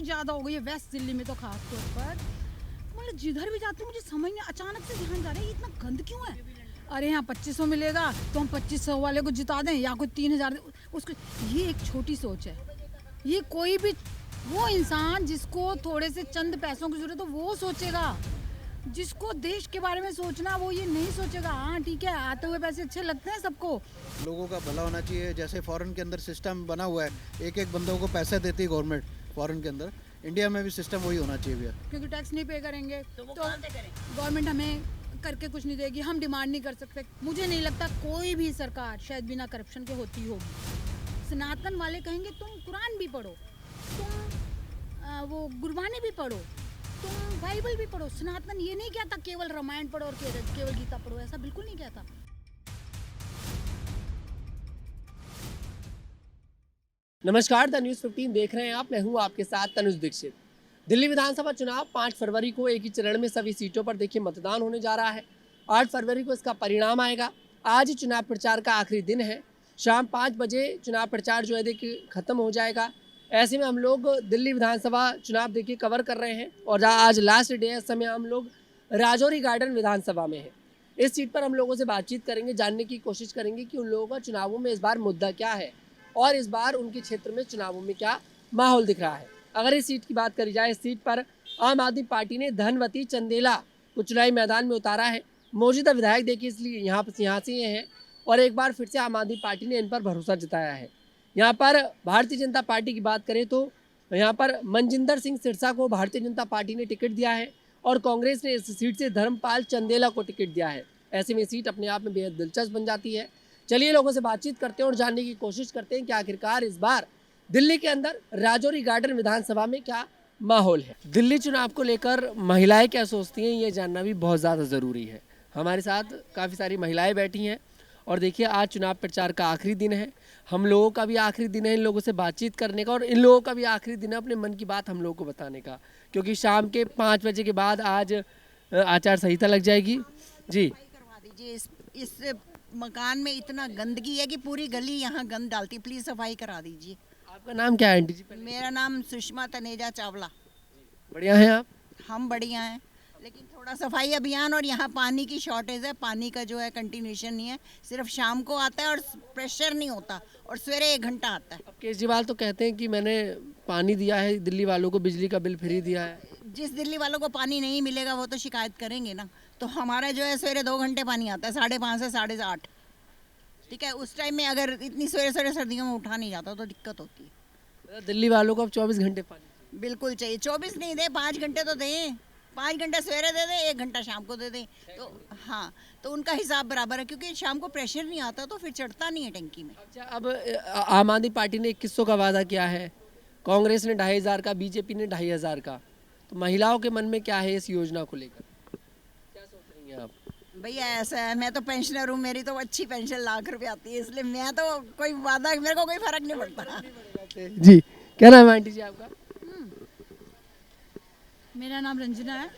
ज़्यादा हो गई है वेस्ट दिल्ली में तो खास तौर पर। मतलब जिधर भी जाते हैं मुझे समझ नहीं, अचानक से ध्यान जा रहा है ये इतना गंद क्यों है। अरे यहाँ 2500 मिलेगा तो हम 2500 वाले को जिता दें या कोई 3000 उसको। ये एक छोटी सोच है। ये कोई भी वो इंसान जिसको थोड़े से चंद पैसों की जरूरत हो वो सोचेगा, जिसको देश के बारे में सोचना वो ये नहीं सोचेगा। हाँ ठीक है, आते हुए पैसे अच्छे लगते हैं सबको। लोगों का भला होना चाहिए। जैसे फॉरेन के अंदर सिस्टम बना हुआ है, एक एक बंदों को पैसे देती है गवर्नमेंट फॉरेन के अंदर, इंडिया में भी सिस्टम वही होना चाहिए भैया। क्योंकि टैक्स नहीं पे करेंगे तो गवर्नमेंट हमें करके कुछ नहीं देगी, हम डिमांड नहीं कर सकते। मुझे नहीं लगता कोई भी सरकार शायद बिना करप्शन के होती होगी। सनातन वाले कहेंगे तुम कुरान भी पढ़ो, तुम वो गुरबानी भी पढ़ो, तुम बाइबल भी पढ़ो। सनातन ये नहीं कहता केवल रामायण पढ़ो और केवल गीता पढ़ो, ऐसा बिल्कुल नहीं कहता। नमस्कार, द न्यूज़ 15 देख रहे हैं आप। मैं हूं आपके साथ तनुज दीक्षित। दिल्ली विधानसभा चुनाव 5 फरवरी को एक ही चरण में सभी सीटों पर देखिए मतदान होने जा रहा है। 8 फरवरी को इसका परिणाम आएगा। आज चुनाव प्रचार का आखिरी दिन है। शाम 5 बजे चुनाव प्रचार जो है देखिए खत्म हो जाएगा। ऐसे में हम लोग दिल्ली विधानसभा चुनाव देखिए कवर कर रहे हैं और आज लास्ट डे है। इस समय हम लोग राजौरी गार्डन विधानसभा में है। इस सीट पर हम लोगों से बातचीत करेंगे, जानने की कोशिश करेंगे कि उन लोगों का चुनावों में इस बार मुद्दा क्या है और इस बार उनके क्षेत्र में चुनावों में क्या माहौल दिख रहा है। अगर इस सीट की बात करी जाए, इस सीट पर आम आदमी पार्टी ने धनवती चंदेला को चुनावी मैदान में उतारा है। मौजूदा विधायक देखिए इसलिए यहाँ से ये हैं और एक बार फिर से आम आदमी पार्टी ने इन पर भरोसा जताया है। यहाँ पर भारतीय जनता पार्टी की बात करें तो यहाँ पर मनजिंदर सिंह सिरसा को भारतीय जनता पार्टी ने टिकट दिया है और कांग्रेस ने इस सीट से धर्मपाल चंदेला को टिकट दिया है। ऐसे में सीट अपने आप में बेहद दिलचस्प बन जाती है। चलिए लोगों से बातचीत करते हैं और जानने की कोशिश करते हैं कि आखिरकार इस बार दिल्ली के अंदर राजौरी गार्डन विधानसभा में क्या माहौल है। दिल्ली चुनाव को लेकर महिलाएं क्या सोचती हैं, ये जानना भी बहुत ज़्यादा ज़रूरी है। हमारे साथ काफ़ी सारी महिलाएं बैठी हैं और देखिए आज चुनाव प्रचार का आखिरी दिन है। हम लोगों का भी आखिरी दिन है इन लोगों से बातचीत करने का और इन लोगों का भी आखिरी दिन है अपने मन की बात हम लोगों को बताने का, क्योंकि शाम के 5 बजे के बाद आज आचार संहिता लग जाएगी। जी करवा दीजिए। इस मकान में इतना गंदगी है कि पूरी गली यहाँ गंद डालती, प्लीज सफाई करा दीजिए। आपका नाम क्या है आंटी जी? मेरा नाम सुषमा तनेजा चावला। बढ़िया हैं आप? हम बढ़िया हैं, लेकिन थोड़ा सफाई अभियान और यहाँ पानी की शॉर्टेज है। पानी का जो है कंटिन्यूशन नहीं है, सिर्फ शाम को आता है और प्रेशर नहीं होता और सवेरे 1 घंटा आता है। अब केजरीवाल तो कहते हैं कि मैंने पानी दिया है दिल्ली वालों को, बिजली का बिल फ्री दिया है। जिस दिल्ली वालों को पानी नहीं मिलेगा वो तो शिकायत करेंगे ना। तो हमारा जो है सवेरे 2 घंटे पानी आता है, 5:30 से 8:30। ठीक है, उस टाइम में अगर इतनी सवेरे सर्दियों में उठा नहीं जाता तो दिक्कत होती है। दिल्ली वालों को अब 24 घंटे पानी बिल्कुल चाहिए। 24 नहीं दे, 5 घंटे तो दें। 5 घंटे सवेरे दे दें, 1 घंटा शाम को दे दें। तो हाँ, तो उनका हिसाब बराबर है, क्योंकि शाम को प्रेशर नहीं आता तो फिर चढ़ता नहीं है टंकी में। अच्छा, अब आम आदमी पार्टी ने 2100 का वादा किया है, कांग्रेस ने 2500 का, बीजेपी ने 2500 का। तो महिलाओं के मन में क्या है इस योजना को लेकर, क्या सोच रही हैं आप? भैया ऐसा है, मैं तो पेंशनर हूँ, मेरी तो अच्छी पेंशन लाख रुपए आती है, इसलिए मैं तो कोई वादा, मेरे को कोई फर्क नहीं पड़ता। जी, क्या नाम है आंटी जी आपका? मेरा नाम रंजना है।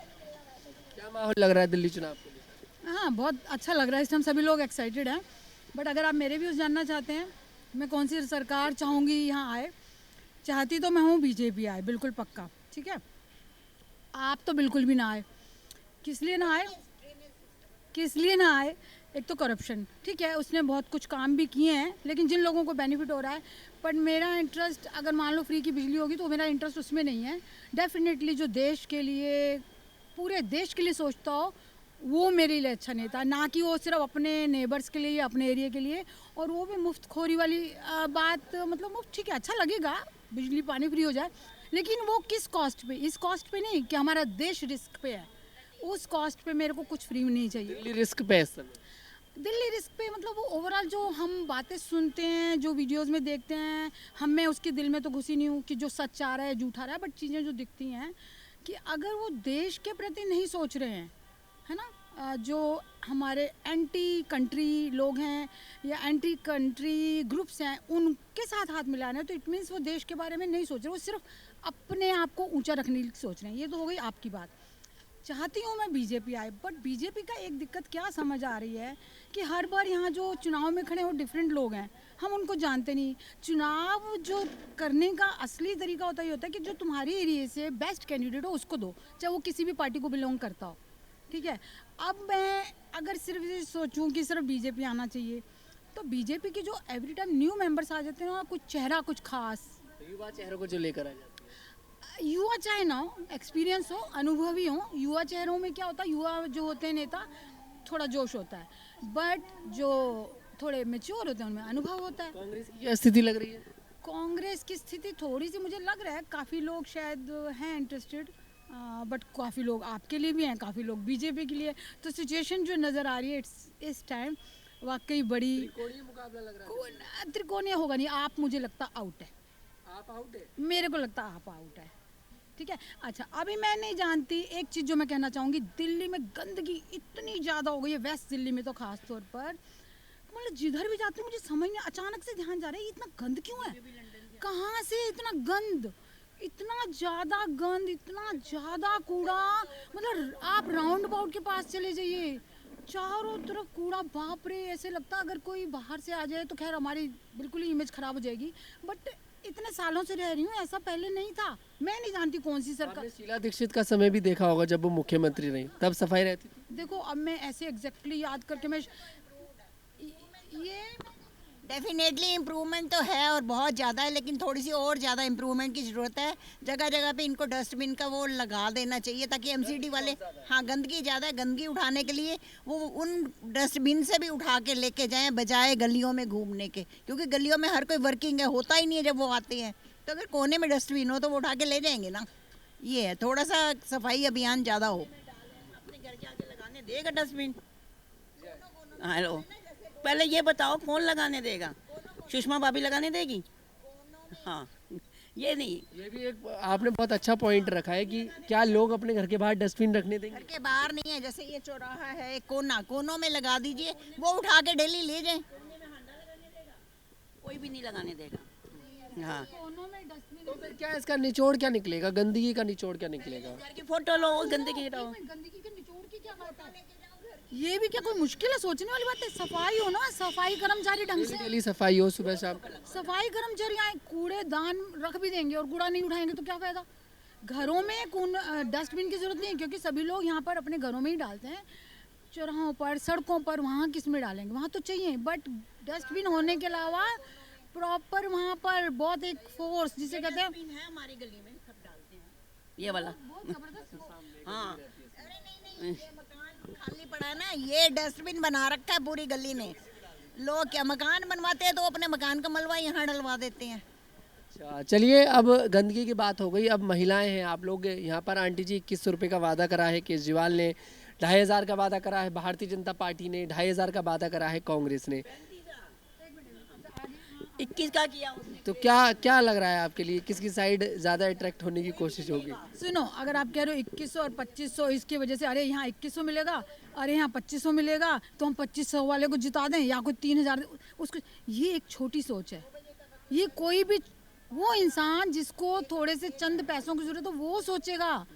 क्या माहौल लग रहा है दिल्ली चुनाव को लेकर? हाँ बहुत अच्छा लग रहा है, इस टाइम सभी लोग एक्साइटेड हैं। बट अगर आप मेरे व्यूज़ जानना चाहते हैं मैं कौन सी सरकार चाहूँगी यहाँ आए, चाहती तो मैं हूँ बीजेपी आए, बिल्कुल पक्का। ठीक है, आप तो बिल्कुल भी ना आए। किस लिए ना आए? किस लिए ना आए? एक तो करप्शन, ठीक है, उसने बहुत कुछ काम भी किए हैं लेकिन जिन लोगों को बेनिफिट हो रहा है। बट मेरा इंटरेस्ट, अगर मान लो फ्री की बिजली होगी तो मेरा इंटरेस्ट उसमें नहीं है। डेफिनेटली जो देश के लिए, पूरे देश के लिए सोचता हो वो मेरे लिए अच्छा नेता, ना कि वो सिर्फ अपने नेबर्स के लिए, अपने एरिया के लिए। और वो भी मुफ्तखोरी वाली बात, मतलब मुफ्त ठीक है, अच्छा लगेगा बिजली पानी फ्री हो जाए, लेकिन वो किस कॉस्ट पे? इस कॉस्ट पे नहीं कि हमारा देश रिस्क पे है, उस कॉस्ट पे मेरे को कुछ फ्री नहीं चाहिए। दिल्ली रिस्क पे है इस समय। दिल्ली रिस्क पे मतलब वो ओवरऑल जो हम बातें सुनते हैं, जो वीडियोस में देखते हैं, मैं उसके दिल में तो घुसी नहीं हूँ कि जो सच आ रहा है झूठ आ रहा है। बट चीज़ें जो दिखती हैं कि अगर वो देश के प्रति नहीं सोच रहे हैं, है ना, जो हमारे एंटी कंट्री लोग हैं या एंटी कंट्री ग्रुप्स हैं, उनके साथ हाथ मिलाना है, तो इट मीन्स वो देश के बारे में नहीं सोच रहे, वो सिर्फ अपने आप को ऊंचा रखने की सोच रहे हैं। ये तो हो गई आपकी बात। चाहती हूँ मैं बीजेपी आए, बट बीजेपी का एक दिक्कत क्या समझ आ रही है कि हर बार यहाँ जो चुनाव में खड़े वो डिफरेंट लोग हैं। हम उनको जानते नहीं। चुनाव जो करने का असली तरीका होता है, ये होता है कि जो तुम्हारे एरिया से बेस्ट कैंडिडेट हो उसको दो, चाहे वो किसी भी पार्टी को बिलोंग करता हो, ठीक है। अब मैं अगर सिर्फ ये सोचूं कि सिर्फ बीजेपी आना चाहिए, तो बीजेपी के जो एवरी टाइम न्यू मेंबर्स आ जाते हैं ना, कुछ चेहरा कुछ खास, युवा चेहरों को जो लेकर आ जाते हैं। युवा चाहे ना हो, एक्सपीरियंस हो, अनुभवी हो, युवा चेहरों में क्या होता है, युवा जो होते हैं नेता थोड़ा जोश होता है, बट जो थोड़े मेच्योर होते हैं उनमें अनुभव होता है। कांग्रेस की क्या स्थिति लग रही है? कांग्रेस की स्थिति थोड़ी सी मुझे लग रहा है, काफ़ी लोग शायद हैं इंटरेस्टेड, बट काफ़ी लोग आपके लिए भी हैं, काफ़ी लोग बीजेपी के लिए। तो सिचुएशन जो नज़र आ रही है इस टाइम वाकई बड़ी त्रिकोणीय मुकाबला लग रहा है। त्रिकोणीय होगा नहीं। आप मुझे लगता आउट है, आप आउट है। मेरे को लगता आप आउट है, ठीक है। अच्छा, अभी मैं नहीं जानती, एक चीज़ जो मैं कहना चाहूँगी, दिल्ली में गंदगी इतनी ज़्यादा हो गई है, वेस्ट दिल्ली में तो खास तौर पर, मतलब जिधर भी जाती हूँ मुझे समझ में अचानक से ध्यान जा रहा है, ये इतना गंद क्यों है, कहाँ से इतना गंद, इतना ज़्यादा गंद, इतना ज़्यादा कूड़ा। मतलब आप राउंड अबाउट के पास चले जाइए, चारों तरफ कूड़ा, बाप रे, ऐसे लगता अगर कोई बाहर से आ जाए तो खैर हमारी बिल्कुल ही इमेज खराब हो जाएगी, बट इतने सालों से रह रही हूँ, ऐसा पहले नहीं था। मैं नहीं जानती कौन सी सरकार। आपने शीला दीक्षित का समय भी देखा होगा, जब वो मुख्यमंत्री रही तब सफाई रहती थी। देखो अब मैं ऐसे एग्जैक्टली याद करके मैं ये डेफिनेटली इम्प्रूवमेंट तो है और बहुत ज़्यादा है, लेकिन थोड़ी सी और ज़्यादा इम्प्रूवमेंट की ज़रूरत है। जगह जगह पे इनको डस्टबिन का वो लगा देना चाहिए, ताकि एमसीडी वाले, हाँ गंदगी ज़्यादा है, गंदगी उठाने के लिए वो उन डस्टबिन से भी उठा के लेके जाएं, बजाय गलियों में घूमने के, क्योंकि गलियों में हर कोई वर्किंग है, होता ही नहीं है जब वो आते हैं। तो अगर कोने में डस्टबिन हो तो वो उठा के ले जाएंगे ना। ये है, थोड़ा सा सफाई अभियान ज़्यादा हो। अपने घर के आगे लगाने देगा डस्टबिन? हेलो, पहले ये बताओ कौन लगाने देगा? सुषमा भाभी लगाने देगी? हाँ, ये नहीं। ये भी एक आपने बहुत अच्छा पॉइंट रखा है कि क्या लोग अपने घर के बाहर डस्टबिन रखने देंगे? घर के बाहर नहीं है, जैसे ये चौराहा है, कोनों में लगा दीजिए, वो उठा के डेली ले जाए। कोई भी नहीं लगाने देगा। हाँ, तो फिर क्या इसका निचोड़ क्या निकलेगा? गंदगी का निचोड़ क्या निकलेगा? घर की फोटो लो, गंदगी हटाओ। गंदगी के निचोड़ की क्या बात है? ये भी क्या कोई मुश्किल है? सोचने वाली बात है। सफाई हो ना, सफाई कर्मचारी ढंग से, डेली सफाई हो सुबह शाम। सफाई कर्मचारी आए, कूड़े दान रख भी देंगे और कूड़ा नहीं उठाएंगे तो क्या फायदा? घरों में डस्टबिन की जरूरत नहीं है, क्योंकि सभी लोग यहाँ पर अपने घरों में ही डालते हैं, चौराहों पर, सड़कों पर, वहाँ किस में डालेंगे? वहाँ तो चाहिए, बट डस्टबिन होने के अलावा प्रॉपर वहाँ पर बहुत एक फोर्स जिसे कहते हैं, है हमारी गली में, सब डालते हैं ये वाला। हाँ, खाली पड़ा है ना, ये डस्टबिन बना रखा है पूरी गली ने। लोग क्या मकान बनवाते हैं तो अपने मकान का मलबा यहाँ डलवा देते हैं। अच्छा, चलिए, अब गंदगी की बात हो गई, अब महिलाएं हैं आप लोग यहाँ पर। आंटी जी, 2100 रुपये का वादा करा है केजरीवाल ने, 2500 का वादा करा है भारतीय जनता पार्टी ने, 2500 का वादा करा है कांग्रेस ने। 21 का किया उसने। तो क्या क्या लग रहा है आपके लिए, किसकी साइड ज़्यादा अट्रैक्ट होने की कोशिश होगी? सुनो, अगर आप कह रहे हो 2100 और 2500, इसकी वजह से अरे यहाँ 2100 मिलेगा, अरे यहाँ 2500 मिलेगा, तो हम 2500 वाले को जिता दें या कोई 3000 उसको, ये एक छोटी सोच है। ये कोई भी वो इंसान जिसको थोड़े से चंद पैसों की जरूरत हो वो सोचेगा,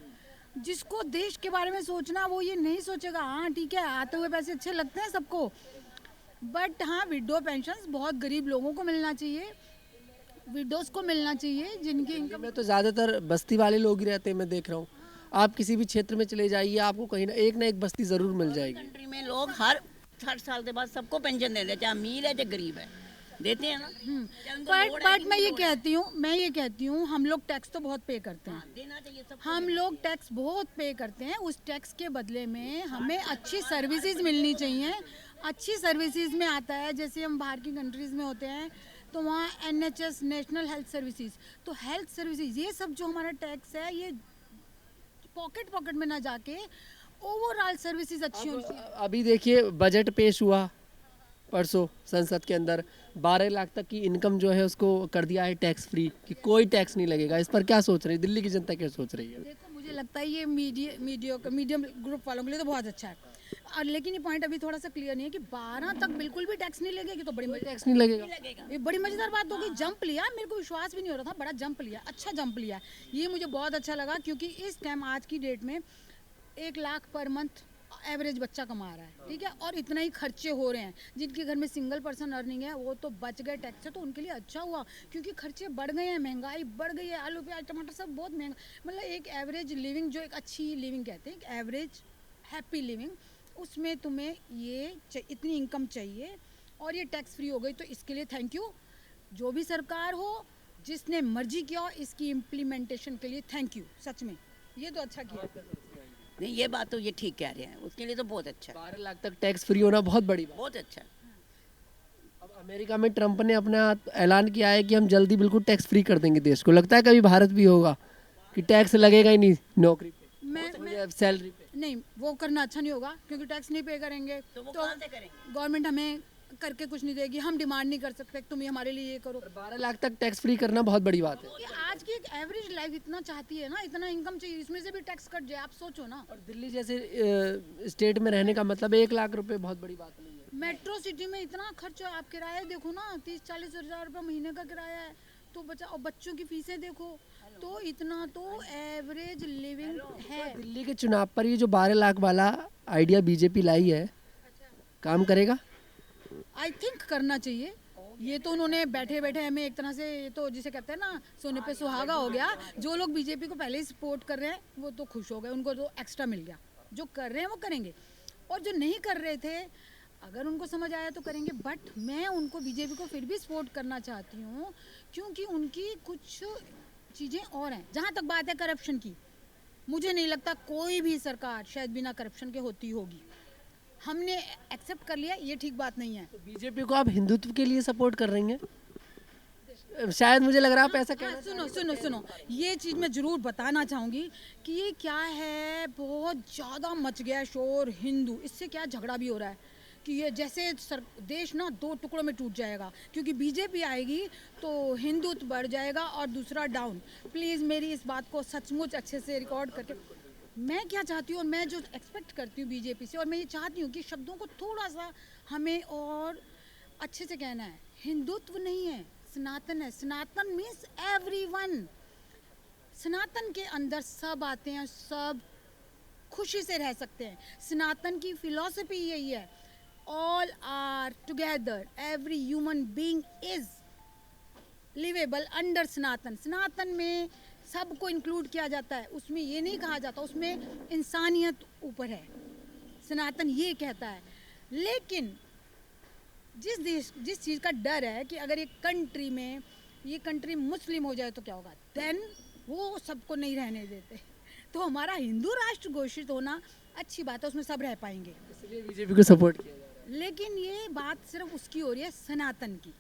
जिसको देश के बारे में सोचना वो ये नहीं सोचेगा। हाँ ठीक है, आते हुए पैसे अच्छे लगते हैं सबको, बट हाँ विडो पेंशन बहुत गरीब लोगों को मिलना चाहिए, विडोज को मिलना चाहिए जिनकी इनकम। में तो ज़्यादातर बस्ती वाले लोग ही रहते हैं, मैं देख रहा हूँ। आप किसी भी क्षेत्र में चले जाइए, आपको कहीं ना एक बस्ती ज़रूर मिल जाएगी। कंट्री में लोग हर 60 साल के बाद सबको पेंशन देते हैं, चाहे अमीर है चाहे गरीब है, देते हैं ना। बट मैं ये कहती हूँ हम लोग टैक्स तो बहुत पे करते हैं, देना चाहिए सबको। हम लोग टैक्स बहुत पे करते हैं, उस टैक्स के बदले में हमें अच्छी सर्विसेज मिलनी चाहिए। अच्छी सर्विसेज में आता है, जैसे हम बाहर की कंट्रीज़ में होते हैं तो वहाँ NHS, नेशनल हेल्थ सर्विसेज, तो हेल्थ सर्विसेज, ये सब जो हमारा टैक्स है ये पॉकेट में ना जाके ओवरऑल सर्विसेज अच्छी होनी चाहिए। अभी देखिए, बजट पेश हुआ परसों संसद के अंदर, 12 लाख तक की इनकम जो है उसको कर दिया है टैक्स फ्री, कि कोई टैक्स नहीं लगेगा। इस पर क्या सोच रही है दिल्ली की जनता, क्या सोच रही है? देखो मुझे लगता है ये मीडियम ग्रुप वालों के लिए तो बहुत अच्छा है, और लेकिन ये पॉइंट अभी थोड़ा सा क्लियर नहीं है कि 12 तक बिल्कुल भी टैक्स नहीं लगेगी, तो बड़ी टैक्स नहीं लगेगा। ये बड़ी मजेदार बात होगी। जंप लिया, मेरे को विश्वास भी नहीं हो रहा था, बड़ा जंप लिया, अच्छा जंप लिया, ये मुझे बहुत अच्छा लगा, क्योंकि इस टाइम आज की डेट में 1 लाख पर मंथ एवरेज बच्चा कमा रहा है, ठीक है, और इतना ही खर्चे हो रहे हैं। जिनके घर में सिंगल पर्सन अर्निंग है वो तो बच गए टैक्स से, तो उनके लिए अच्छा हुआ, क्योंकि खर्चे बढ़ गए हैं, महंगाई बढ़ गई है, आलू प्याज टमाटर सब बहुत महंगा। मतलब एक एवरेज लिविंग, जो एक अच्छी लिविंग कहते हैं, एक एवरेज हैप्पी लिविंग, उसमें तुम्हें ये इतनी इनकम चाहिए और ये टैक्स फ्री हो गई। तो इसके लिए थैंक यू, जो भी सरकार हो, जिसने मर्जी किया हो, इसकी इम्प्लीमेंटेशन के लिए थैंक यू। सच में ये तो अच्छा किया। नहीं, ये बात तो ये ठीक कह रहे हैं, उसके लिए तो बहुत अच्छा है, 12 लाख तक टैक्स फ्री होना बहुत बड़ी बात। बहुत अच्छा है। अब अमेरिका में ट्रंप ने अपना ऐलान किया है कि हम जल्दी बिल्कुल टैक्स फ्री कर देंगे देश को। लगता है कभी भारत भी होगा कि टैक्स लगेगा ही नहीं नौकरी पे, मैं सैलरी पे? नहीं, वो करना अच्छा नहीं होगा, क्योंकि टैक्स नहीं पे करेंगे तो वो कहाँ से करेंगे? गवर्नमेंट हमें करके कुछ नहीं देगी। हम डिमांड नहीं कर सकते तुम ही हमारे लिए ये करो। 12 लाख तक टैक्स फ्री करना बहुत बड़ी बात है। कि आज की एक एवरेज लाइफ इतना चाहती है ना, इतना इनकम चाहिए, इसमें से भी टैक्स कट जाए, आप सोचो ना। और दिल्ली जैसे स्टेट में रहने का मतलब 1 लाख रुपए बहुत बड़ी बात नहीं है। मेट्रो सिटी में इतना खर्च है, आप किराया देखो ना, 30-40 हज़ार रुपये महीने का किराया है, तो बचा, और बच्चों की फीसें देखो, तो इतना तो एवरेज लिविंग है। दिल्ली के चुनाव पर ये जो 12 लाख वाला आइडिया बीजेपी लाई है, काम करेगा? आई थिंक करना चाहिए। ये तो उन्होंने बैठे बैठे हमें एक तरह से, ये तो जिसे कहते हैं ना, सोने पे सुहागा हो गया। जो लोग बीजेपी को पहले ही सपोर्ट कर रहे हैं वो तो खुश हो गए, उनको तो एक्स्ट्रा मिल गया। जो कर रहे हैं वो करेंगे, और जो नहीं कर रहे थे, अगर उनको समझ आया तो करेंगे। बट मैं उनको, बीजेपी को फिर भी सपोर्ट करना चाहती हूँ, क्योंकि उनकी कुछ चीज़ें और हैं। जहाँ तक बात है करप्शन की, मुझे नहीं लगता कोई भी सरकार शायद बिना करप्शन के होती होगी। हमने एक्सेप्ट कर लिया, ये ठीक बात नहीं है। तो बीजेपी को आप हिंदुत्व के लिए सपोर्ट कर रही हैं? शायद मुझे लग रहा है आप ऐसा कहना सुनो सुनो सुनो, ये चीज़ मैं ज़रूर बताना चाहूँगी कि ये क्या है, बहुत ज़्यादा मच गया है शोर हिंदू। इससे क्या झगड़ा भी हो रहा है कि ये जैसे देश ना 2 टुकड़ों में टूट जाएगा, क्योंकि बीजेपी आएगी तो हिंदुत्व बढ़ जाएगा और दूसरा डाउन। प्लीज़ मेरी इस बात को सचमुच अच्छे से रिकॉर्ड करके, मैं क्या चाहती हूँ और मैं जो एक्सपेक्ट करती हूँ बीजेपी से, और मैं ये चाहती हूँ कि शब्दों को थोड़ा सा हमें और अच्छे से कहना है। हिंदुत्व नहीं है, सनातन है। Sanatan means everyone. सनातन के अंदर सब आते हैं, सब खुशी से रह सकते हैं। सनातन की फिलॉसफी यही है, all are together, every human being is livable under Sanatan. Sanatan में सबको इंक्लूड किया जाता है, उसमें ये नहीं कहा जाता, उसमें इंसानियत ऊपर है। सनातन ये कहता है। लेकिन जिस चीज़ का डर है कि अगर एक कंट्री में, ये कंट्री मुस्लिम हो जाए तो क्या होगा, देन वो सबको नहीं रहने देते। तो हमारा हिंदू राष्ट्र घोषित होना अच्छी बात है, उसमें सब रह पाएंगे, इसलिए बीजेपी को सपोर्ट किया जा रहा है। लेकिन ये बात सिर्फ उसकी हो रही है, सनातन की।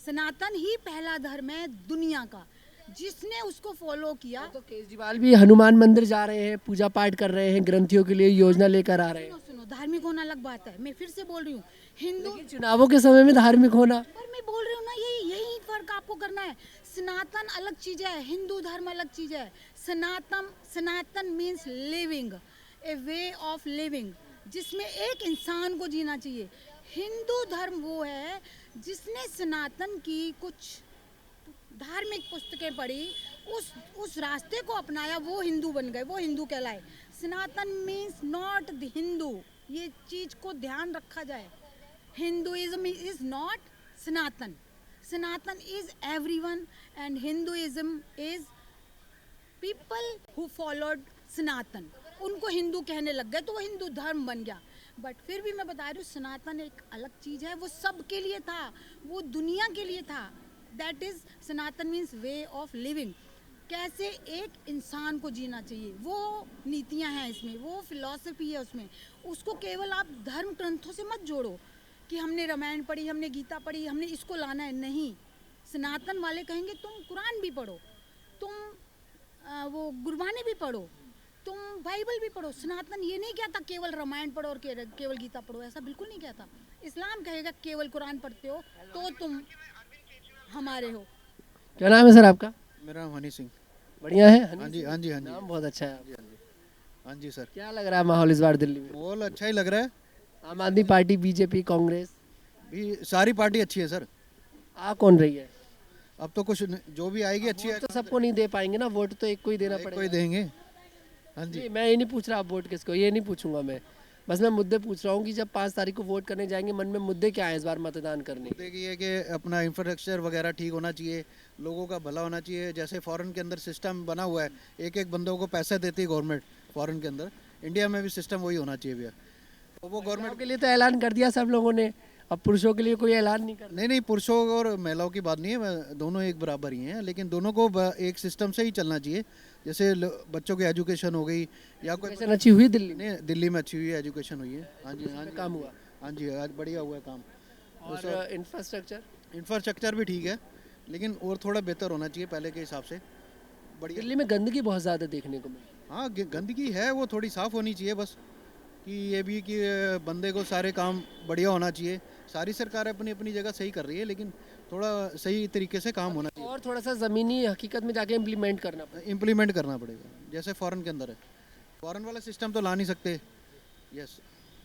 सनातन ही पहला धर्म है दुनिया का, जिसने उसको फॉलो किया। तो केजरीवाल भी हनुमान मंदिर जा रहे हैं, पूजा पाठ कर रहे हैं, ग्रंथियों के लिए योजना लेकर आ रहे हैं। सुनो, धार्मिक होना अलग बात है, मैं फिर से बोल रही हूँ, हिंदू। लेकिन चुनावों के समय में धार्मिक होना, पर मैं बोल रही हूँ ना, यही फर्क आपको करना है। सनातन अलग चीज है, हिंदू धर्म अलग चीज है। Sanatan means living, a way of living, जिसमें एक इंसान को जीना चाहिए। हिंदू धर्म वो है जिसने सनातन की कुछ धार्मिक पुस्तकें पढ़ी, उस रास्ते को अपनाया, वो हिंदू बन गए, वो हिंदू कहलाए। Sanatan means not the Hindu, ये चीज को ध्यान रखा जाए। Hinduism is not Sanatan, Sanatan is everyone, and Hinduism is people who followed Sanatan. उनको हिंदू कहने लग गए तो वो हिंदू धर्म बन गया। बट फिर भी मैं बता रही हूँ, सनातन एक अलग चीज़ है, वो सबके लिए था, वो दुनिया के लिए था। That is Sanatan means way of living, कैसे एक इंसान को जीना चाहिए, वो नीतियाँ हैं इसमें, वो फिलॉसफी है उसमें। उसको केवल आप धर्म ग्रंथों से मत जोड़ो कि हमने रामायण पढ़ी, हमने गीता पढ़ी, हमने इसको लाना है। नहीं, सनातन वाले कहेंगे तुम कुरान भी पढ़ो, तुम वो गुरबानी भी पढ़ो, तुम बाइबल भी पढ़ो। सनातन ये नहीं कहता केवल रामायण पढ़ो और केवल गीता पढ़ो, ऐसा बिल्कुल नहीं कहता। इस्लाम कहेगा केवल कुरान पढ़ते हो तो तुम हमारे हो। क्या नाम है सर आपका? मेरा नाम हनी सिंह। बढ़िया है? हाँ जी, हाँ जी, हाँ जी, नाम बहुत अच्छा है। हाँ जी सर। क्या लग रहा है माहौल इस बार दिल्ली में? माहौल अच्छा ही लग रहा है। आम आदमी पार्टी, बीजेपी, कांग्रेस, भी सारी पार्टी अच्छी है सर। आ कौन रही है? अब तो कुछ जो भी आएगी अच्छी है। तो सबको नहीं दे पाएंगे ना, वोट तो एक को ही देना कोई पड़ेगा। देंगे। हाँ जी। जी, मैं ये नहीं पूछ रहा आप वोट किसको, ये नहीं पूछूंगा मैं। बस मैं मुद्दे पूछ रहा हूँ कि जब 5 तारीख को वोट करने जाएंगे, मन में मुद्दे क्या है इस बार मतदान करने? देखिए कि अपना इंफ्रास्ट्रक्चर वगैरह ठीक होना चाहिए, लोगों का भला होना चाहिए। जैसे फॉरेन के अंदर सिस्टम बना हुआ है, एक एक बंदों को पैसे देती है गवर्नमेंट फॉरेन के अंदर, इंडिया में भी सिस्टम वही होना चाहिए भैया। तो वो महिलाओं के लिए तो ऐलान कर दिया सब लोगों ने, अब पुरुषों के लिए कोई ऐलान नहीं कर। नहीं पुरुषों और महिलाओं की बात नहीं है, दोनों एक बराबर ही हैं, लेकिन दोनों को एक सिस्टम से ही चलना चाहिए। जैसे बच्चों की एजुकेशन हो गई या कोई एजुकेशन अच्छी हुई दिल्ली में? नहीं, दिल्ली में अच्छी हुई है, एजुकेशन हुई है। हाँ जी, हाँ जी, काम हुआ? हाँ जी, आज बढ़िया हुआ है काम। और इंफ्रास्ट्रक्चर? इंफ्रास्ट्रक्चर भी ठीक है, लेकिन और थोड़ा बेहतर होना चाहिए पहले के हिसाब से। बढ़िया। दिल्ली में गंदगी बहुत ज़्यादा देखने को मिली। हाँ, गंदगी है, वो थोड़ी साफ़ होनी चाहिए बस। कि ये भी कि बंदे को सारे काम बढ़िया होना चाहिए। सारी सरकार अपनी अपनी जगह सही कर रही है, लेकिन थोड़ा सही तरीके से काम होना चाहिए, और थोड़ा सा ज़मीनी हकीकत में जाके इम्प्लीमेंट करना पड़ेगा। इम्प्लीमेंट करना पड़ेगा, जैसे फॉरेन के अंदर है। फॉरेन वाला सिस्टम तो ला नहीं सकते। यस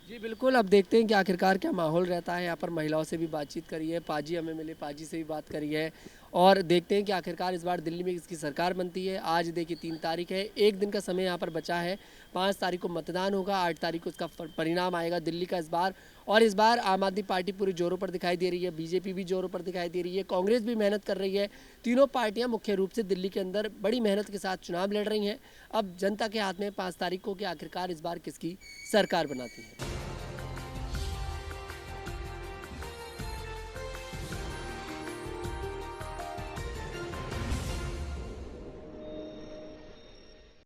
जी बिल्कुल, अब देखते हैं कि आखिरकार क्या माहौल रहता है। यहाँ पर महिलाओं से भी बातचीत करी है, पाजी हमें मिले, पाजी से भी बात करी है, और देखते हैं कि आखिरकार इस बार दिल्ली में किसकी सरकार बनती है। आज देखिए 3 तारीख है, एक दिन का समय यहाँ पर बचा है। 5 तारीख को मतदान होगा, 8 तारीख को उसका परिणाम आएगा दिल्ली का इस बार। और इस बार आम आदमी पार्टी पूरे जोरों पर दिखाई दे रही है, बीजेपी भी जोरों पर दिखाई दे रही है, कांग्रेस भी मेहनत कर रही है। तीनों पार्टियां मुख्य रूप से दिल्ली के अंदर बड़ी मेहनत के साथ चुनाव लड़ रही हैं। अब जनता के हाथ में 5 तारीख को कि आखिरकार इस बार किसकी सरकार बनाती है।